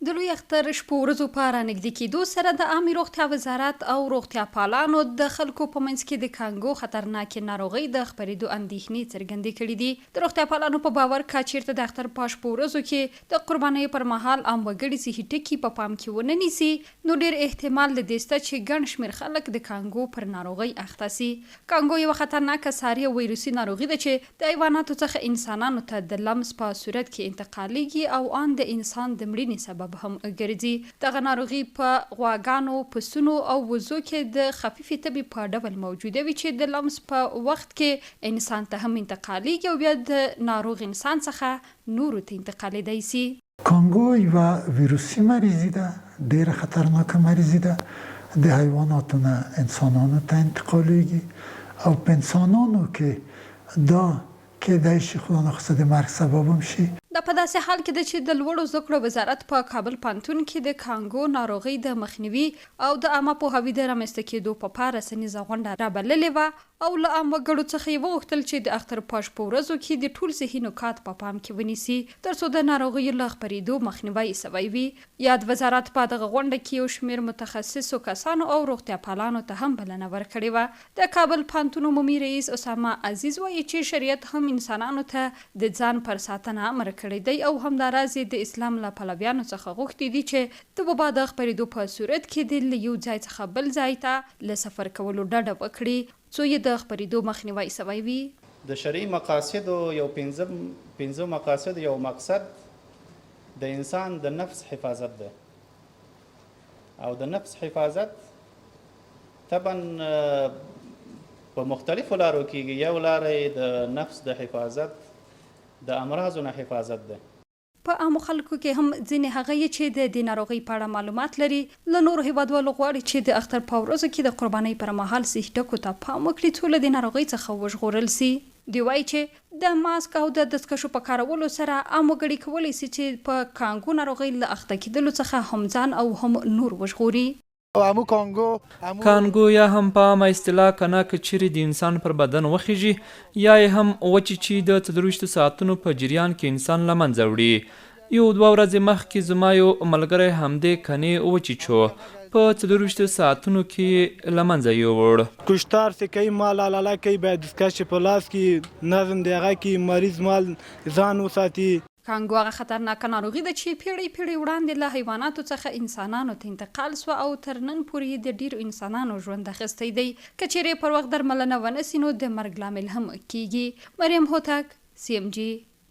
د لوی اختر شپو ورځو په رانږدې کېدو سره د عامې روغتیا وزارت او روغتیا پالانو د خلکو په منځ کې د کانګو خطرناکې ناروغۍ د خپرېدو اندېښنې څرګندې کړي دي. د روغتیا پالانو په باور که چیرته د اختر په شپو ورځو کې د قربانۍ پر مهال عام وګړي صحي ټکي په پام کې ونه نیسي، نو ډېر احتمال د دې شته چې ګڼ شمېر خلک د کانګو پر ناروغۍ اخته سي. کانګو یوه خطرناکه ساري او ویروسي ناروغي ده چې د حیواناتو څخه انسانانو ته د لمس په صورت کې انتقالېږي او ان د انسان د مړینې سبب هم ګرځي. دغه ناروغي په غواګانو، پسونو او وزو کې د خفیفې تبې په ډول موجوده وي چې د لمس په وخت کې انسان ته هم انتقالېږي او بیا د ناروغ انسان څخه نورو ته انتقالېدای سي. کانگو یوه ویروسی مریضی ده، ډېره خطرناکه مریضی ده. د حیواناتو نه انسانانو ته انتقالېږي او په انسانانو کې دا کېدای شي خدا نخواسته د مرګ سبب هم شي. دا په داسې حال کې ده چې د لوړو زده کړو وزارت په کابل پوهنتون کې د کانګو ناروغۍ د مخنیوي او د عامه پوهاوي د رامنځته کېدو په پاره رسنیزه غونډه رابللې وه او له عام وګړو څخه یې وغوښتل چې د اختر په شپو ورځو کې د ټول صحي نکات په پام کې ونیسي تر څو د ناروغیو له خپرېدو مخنیوی سوی وي. یاد وزارت په دغه غونډه کې یو شمېر متخصصو کسانو او روغتیا پالانو ته هم بلنه ورکړې وه. د کابل پوهنتون عمومي رئیس اسامه عزیز وایي چې شریعت هم انسانانو ته د ځان پر ساتنه امر کړی دی او همداراز د اسلام له پلویانو څخه غوښتي دي چې د وبا د خپرېدو په صورت کې د یو ځای څخه بل ځای ته له سفر کولو ډډه وکړي څو یې د خپرېدو مخنیوی سوی وي. د شرعي مقاصدو یو پنځه مقاصد یو مقصد د انسان د نفس حفاظت ده او د نفس حفاظت طبعا په مختلفو لارو کېږي. یو لاره د نفس د حفاظت د امراضو نه حفاظت ده. په عامو خلکو کې هم ځینې هغه چې د دې ناروغۍ په اړه معلومات لري له نورو هیوادوالو غواړي چې د اختر په ورځو کې د قربانۍ پر مهال صحي ټکو ته پام وکړي څو له دې ناروغۍ څخه وژغورل سي. دوی وایي چې د ماسک او د دستکشو په کارولو سره عام وګړي کولی سي چې په کانګو ناروغۍ له اخته کېدلو څخه هم ځان او هم نور وژغوري. کانګو یا هم په عامه اصطلاح کنه که چیرې د انسان پر بدن وخیږي یا یې هم وچې چې د 24 ساعتونو په جریان کې انسان له منځه وړي. یو 2 ورځې مخکې زما یو ملګری همدې کنې وچې چو په 24 ساعتونو کې له منځه یووړ. کشتار سے کئی مال علاله کئی باید دستکش پلاس کی نظم دی هغه کې مریض مال ځان وساتي. کانګو هغه خطرناکه ناروغي ده چې پیړۍ وړاندې له حیواناتو څخه انسانانو ته انتقال سوه او تر نن پورې د ډیرو انسانانو ژوند اخیستی دی. که چیرې پر وخت درملنه ونه سي نو د مرګ لامل هم کیږي. مریم هوتک، CMG،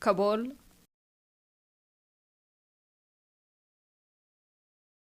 کابل.